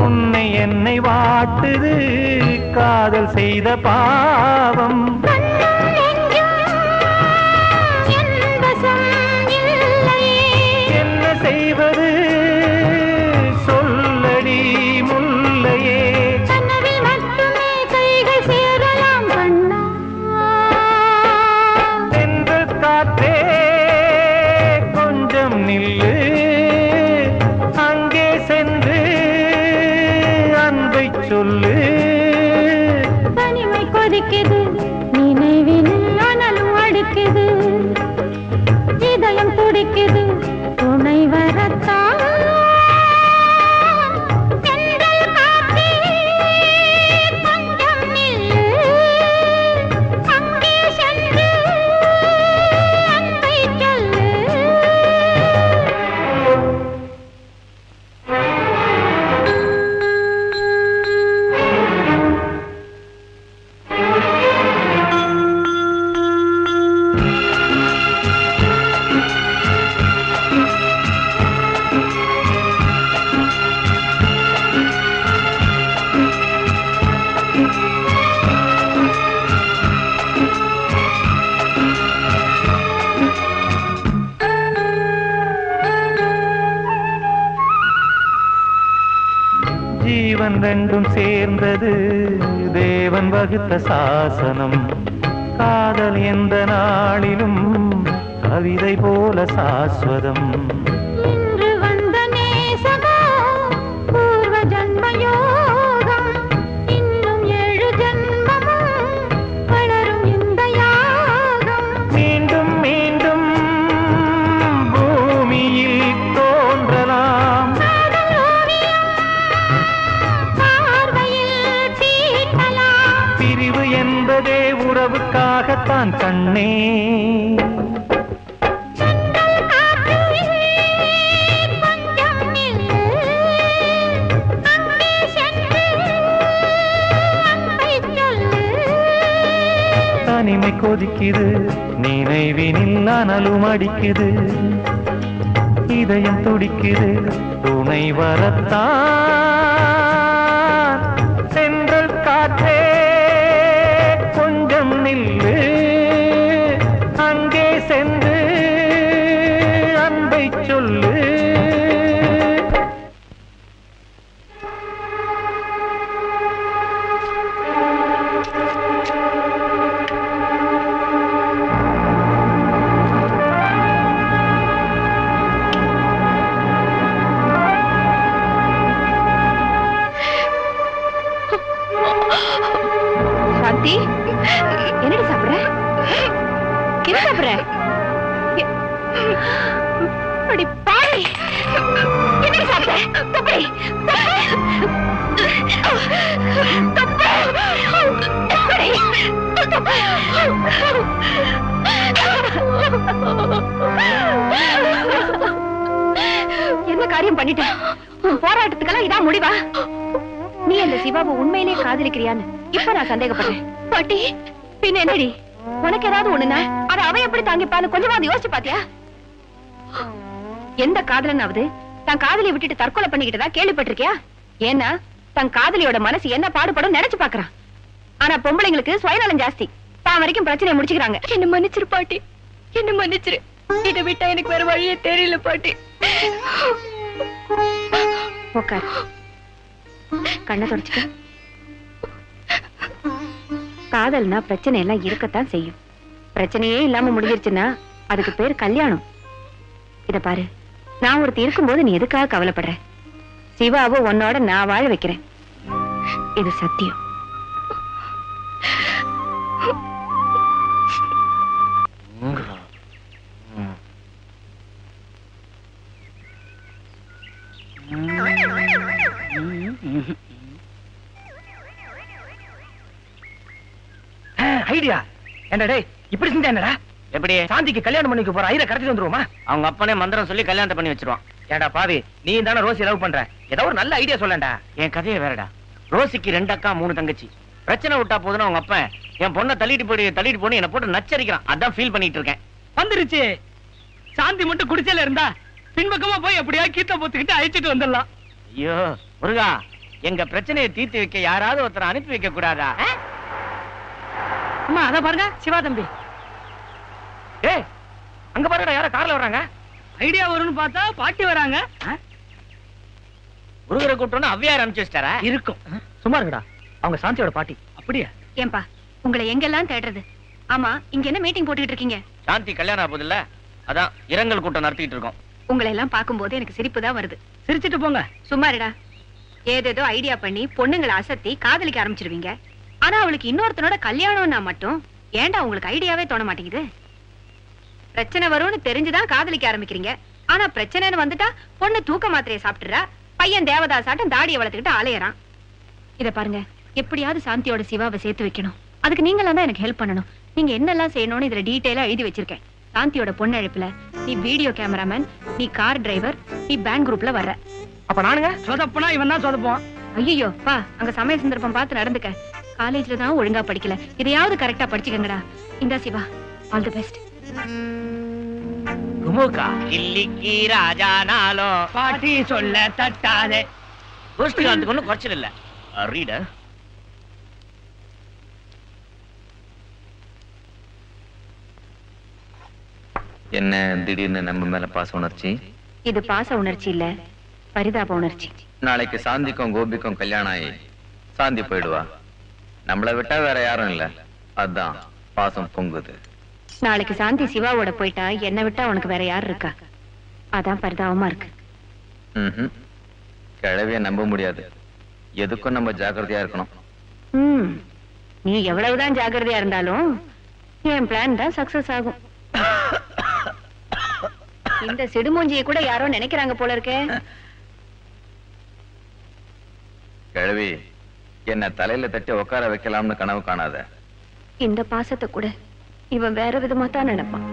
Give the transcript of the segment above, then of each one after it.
உன்னை என்னை வாட்டுது காதல் செய்த பாவம். என்ன செய்வது சொல்லடி முல்லையே. கனவில் மட்டுமே கைகள் சேரலாம் கண்ணா. சென்று காற்றே கொஞ்சம் நில்லு, அங்கே சென்று அன்பை சொல்லு. தனிமை கொதிக்குது நினைவில் அனலும் அடிக்குது, இதயம் துடிக்குது துணை வரத்தான். சென்றல் காற்றே கொஞ்சம் நில்லு, அங்கே சென்று அன்பை சொல்லு. ஜீவன் ரெண்டும் சேர்ந்தது தேவன் வகுத்த சாசனம். காதல் எந்த நாளிலும் கவிதை போல சாஸ்வதம். இன்று வந்த நேசமோ பூர்வ ஜன்ம யோகம், இன்னும் 7 ஜன்மமும் வளரும் இந்த யாகம். மீண்டும் மீண்டும் பூமியில் தோன்றலாம், காதல் ஓவியம் பார்வையில் தீட்டலாம். பிரிவு என்பதே உறவுக்காகத்தான் கண்ணே. சென்றல் காற்றே கொஞ்சம் நில்லு, அங்கே சென்று அன்பை சொல்லு. தனிமை கொதிக்குது நினைவினில் அனலும் அடிக்குது, இதயம் துடிக்குது துணை வரத்தான். சென்றல் காற்றே கொஞ்சம் நில்லு, அங்கே சென்று அன்பை சொல்லு. சாந்தி, என்னடி சாப்பிடுற? என்ன சாப்பிடுற? அடி பாவி, என்னடி சாப்பிடுற? தப்பி என்ன காரியம் பண்ணிட்ட? உன் போராட்டத்துக்கெல்லாம் இதான் முடிவா? நீ அந்த சிவாவை உண்மையிலே காதலிக்கிறியான்னு இப்ப நான் சந்தேகப்படுறேன். பாட்டி, பின்ன என்னடி? உனக்கு ஏதாவது ஒண்ணுனா அதை அவ எப்படி தாங்கிப்பான்னு கொஞ்சமாவது யோசிச்சு பாத்தியா? எந்த காதலனாவது தன் காதலியை விட்டுட்டு தற்கொலை பண்ணிக்கிட்டதா கேள்விப்பட்டிருக்கியா? ஏன்னா தன் காதலியோட மனசு என்ன பாடுபடும் நினைச்சு பாக்குறான். ஆனா பொம்பளைங்களுக்கு சுயநலம் ஜாஸ்தி, தான் வரைக்கும் பிரச்சனையை முடிச்சுக்கிறாங்க. என்ன மன்னிச்சிரு பாட்டி, என்ன மன்னிச்சிரு. இதை விட்டா எனக்கு வேற வழியே தெரியல பாட்டி. உட்கார், கண்ணை தொடச்சுக்க. காதல்னா பிரச்சனை எல்லாம் இருக்கத்தான் செய்யும். பிரச்சனையே இல்லாம முடிஞ்சிருச்சுன்னா அதுக்கு பேர் கல்யாணம். இத பாரு, நான் ஒருத்தி இருக்கும்போது நீ எதுக்காக கவலைப்படுற? சிவாவை உன்னோட நான் வாழ வைக்கிறேன், இது சத்தியம். ஐடியா என்னடா இப்படி செஞ்சா என்னடா? எப்படி சாந்திக்கு கல்யாணம் பண்ணிக்க போற ஐயரை கடத்திட்டு வந்துருவோமா? அவங்க அப்பனே மந்திரம் சொல்லி கல்யாணத்தை பண்ணி வச்சிருவான். ஏடா பாவி, நீ தானே ரோசி லவ் பண்ற, ஏதோ ஒரு நல்ல ஐடியா சொல்லண்டா. என் கதையை வேறடா. ரோசிக்கு 2 அக்கா 3 தங்கச்சி. பிரச்சனை விட்டா போதுன்னு அவங்க அப்பன் என் பொண்ணை தள்ளிட்டு போய் என்ன போட்டு நச்சரிக்கிறான். அதான் ஃபீல் பண்ணிட்டு இருக்கேன். வந்துருச்சு. சாந்தி மட்டும் குடிச்சல இருந்தா பின்பக்கமா போய் அப்படியா கீத்த போத்துக்கிட்டு அழிச்சிட்டு வந்துடலாம். ஐயோ முருகா, எங்க பிரச்சனையை தீர்த்து வைக்க யாராவது ஒருத்தரை அனுப்பி வைக்க கூடாதா? அம்மா அத பாருங்க சிவா தம்பி. ஏய் அங்க பாருடா, யாரோ கார்ல வர்றாங்க. ஐடியா வரும்னு பார்த்தா பாட்டி வராங்க. முருகரை கூட்டணும் அவ்வையார் அனுப்பிச்சு வச்சிட்டாரா? இருக்கும். சும்மா இருக்குடா, அவங்க சாந்தியோட பாட்டி. அப்படியா? ஏன்பா உங்களை எங்கெல்லாம் தேடுறது? ஆமா, இங்க என்ன மீட்டிங் போட்டுக்கிட்டு இருக்கீங்க? சாந்தி கல்யாணம் ஆகுதுல்ல, அதான் இரங்கல் கூட்டம் நடத்திட்டு இருக்கோம். உங்களை எல்லாம் பார்க்கும்போது எனக்கு சிரிப்பு தான் வருது. சிரிச்சிட்டு போங்க. சும்மா இருடா. ஏதேதோ ஐடியா பண்ணி பொண்ணுங்களை அசத்தி காதலிக்க ஆரம்பிச்சிருவீங்க. ஆனா அவளுக்கு இன்னொருத்தனோட கல்யாணம்னா மட்டும் ஏன்டா உங்களுக்கு ஐடியாவே தோண மாட்டேங்குது? பிரச்சனை வரும்னு தெரிஞ்சுதான் காதலிக்க ஆரம்பிக்கிறீங்க. ஆனா பிரச்சனைன்னு வந்துட்டா பொண்ணு தூக்க மாத்திரையை சாப்பிட்டுறா, பையன் தேவதாசாட்டம் தாடியை வளர்த்துக்கிட்டு அலையறான். இத பாருங்க, எப்படியாவது சாந்தியோட சிவாவை சேர்த்து வைக்கணும். அதுக்கு நீங்களாம் தான் எனக்கு ஹெல்ப் பண்ணணும். நீங்க என்னெல்லாம் செய்யணும்னு இதுல டீடைலா எழுதி வச்சிருக்கேன். சாந்தியோட பொண்ணு அழைப்புல நீ வீடியோ கேமராமேன், நீ கார் டிரைவர், நீ பேங்க் குரூப்ல வர்ற. அப்ப நானுங்க சொதப்பனா இவன் தான் சொதப்பான். ஐயோ பா, அங்க சமய சந்தர்ப்பம் பார்த்து நடந்துக்க. காலேஜ்ல தான் ஒழுங்கா படிக்கல, இதையாவது கரெக்டா படிச்சுக்கங்கடா. இந்த சிவா, ஆல் தி பெஸ்ட். குமுகா இல்லிக்கு ராஜானாலும் பாட்டி சொல்ல தட்டாதே. கோஷ்டிகாந்துக்கு ஒன்றும் குறைச்சல் இல்ல. ரீடர் என்ன திடீர்னு நம்ம மேல பாச உணர்ச்சி? இது பாச உணர்ச்சி இல்ல, பரிதாப உணர்ச்சி. நாளைக்கு சாந்திக்கும் கோபிக்கும் கல்யாணம் ஆகி சாந்தி போயிடுவா. நம்மளை விட்டா வேற யாரும் இல்ல, அதான் பாசம் பொங்குது. நாளைக்கு சாந்தி சிவாவோட போயிட்டா என்ன விட்டா உனக்கு வேற யார் இருக்கா? அதான் பரிதாபமா இருக்கு. கிழவிய நம்ப முடியாது. எதுக்கும் நம்ம ஜாக்கிரதையா இருக்கணும். நீ எவ்வளவுதான் ஜாக்கிரதையா இருந்தாலும் என் பிளான் தான் சக்சஸ் ஆகும். இந்த சிடுமூஞ்சியை கூட யாரோ நினைக்கிறாங்க போல இருக்கே. கிழவி என்ன தலையில தட்டி உட்கார வைக்கலாம்னு கனவு காணாத. இந்த பாசத்தை கூட இவன் வேற விதமா தான் நினைப்பான்.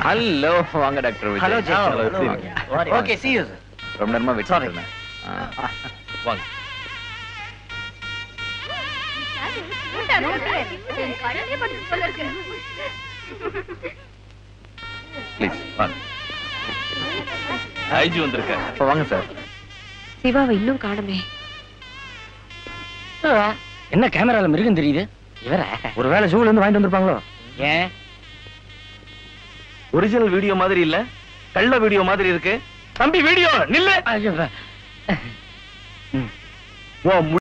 ஹலோ, வாங்க doctor Vijay. Hello, Jay. Okay see you. ரொம்ப நேரமா வெயிட் பண்றேன். வாங்க. ப்ளீஸ் வாங்க. ஐஜி வந்திருக்க. அப்ப வாங்க சார். சிவாவை இன்னும் காணுமே. என்ன கேமரால மிருகம் தெரியுது? இவர ஒருவேளை ஜூல இருந்து வாங்கிட்டு வந்திருப்பாங்களோ? ஏன் ஒரிஜினல் வீடியோ மாதிரி இல்ல, கள்ள வீடியோ மாதிரி இருக்கு. தம்பி வீடியோ நில்லு.